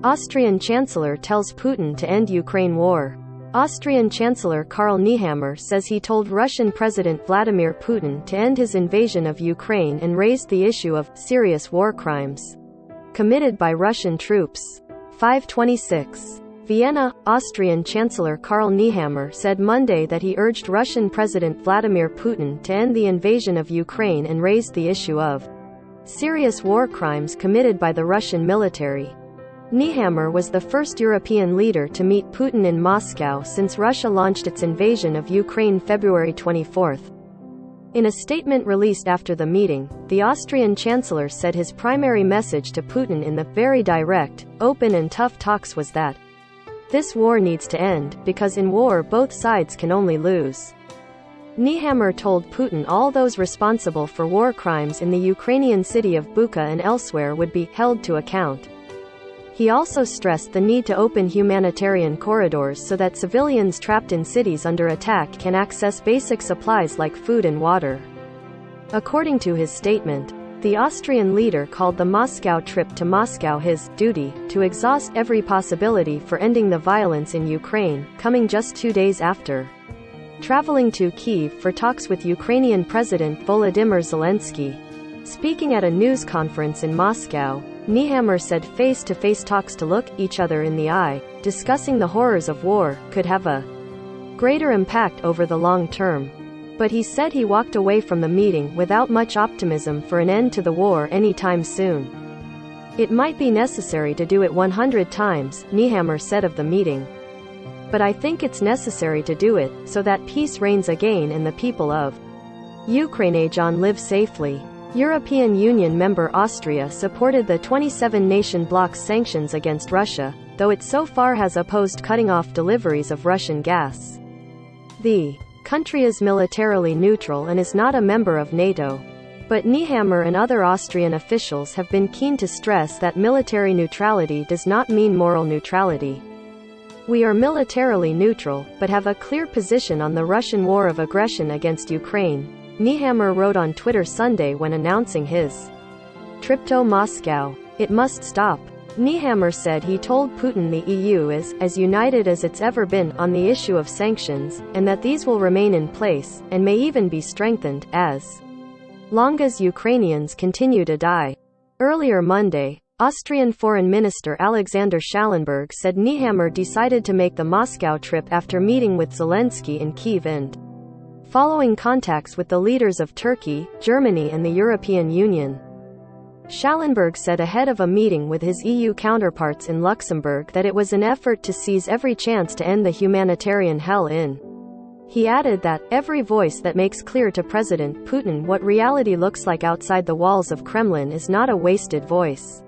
Austrian chancellor tells Putin to end Ukraine war. Austrian Chancellor Karl Nehammer says he told Russian President Vladimir Putin to end his invasion of Ukraine and raised the issue of serious war crimes committed by Russian troops. 526. Vienna. Austrian Chancellor Karl Nehammer said Monday that he urged Russian President Vladimir Putin to end the invasion of Ukraine and raised the issue of serious war crimes committed by the Russian military. Nehammer was the first European leader to meet Putin in Moscow since Russia launched its invasion of Ukraine February 24. In a statement released after the meeting, the Austrian chancellor said his primary message to Putin in the very direct, open and tough talks was that this war needs to end, because in war both sides can only lose. Nehammer told Putin all those responsible for war crimes in the Ukrainian city of Bucha and elsewhere would be held to account. He also stressed the need to open humanitarian corridors so that civilians trapped in cities under attack can access basic supplies like food and water. According to his statement, the Austrian leader called the Moscow trip to Moscow his duty to exhaust every possibility for ending the violence in Ukraine, coming just 2 days after traveling to Kyiv for talks with Ukrainian President Volodymyr Zelensky. Speaking at a news conference in Moscow, Nehammer said face-to-face talks to look each other in the eye, discussing the horrors of war, could have a greater impact over the long term. But he said he walked away from the meeting without much optimism for an end to the war anytime soon. It might be necessary to do it 100 times, Nehammer said of the meeting. But I think it's necessary to do it, so that peace reigns again and the people of Ukraine live safely. European Union member Austria supported the 27-nation bloc's sanctions against Russia, though it so far has opposed cutting off deliveries of Russian gas. The country is militarily neutral and is not a member of NATO. But Nehammer and other Austrian officials have been keen to stress that military neutrality does not mean moral neutrality. We are militarily neutral, but have a clear position on the Russian war of aggression against Ukraine, Nehammer wrote on Twitter Sunday when announcing his trip to Moscow. It must stop. Nehammer said he told Putin the EU is as united as it's ever been on the issue of sanctions, and that these will remain in place, and may even be strengthened, as long as Ukrainians continue to die. Earlier Monday, Austrian Foreign Minister Alexander Schallenberg said Nehammer decided to make the Moscow trip after meeting with Zelensky in Kyiv and following contacts with the leaders of Turkey, Germany and the European Union. Schallenberg said ahead of a meeting with his EU counterparts in Luxembourg that it was an effort to seize every chance to end the humanitarian hell in. He added that every voice that makes clear to President Putin what reality looks like outside the walls of Kremlin is not a wasted voice.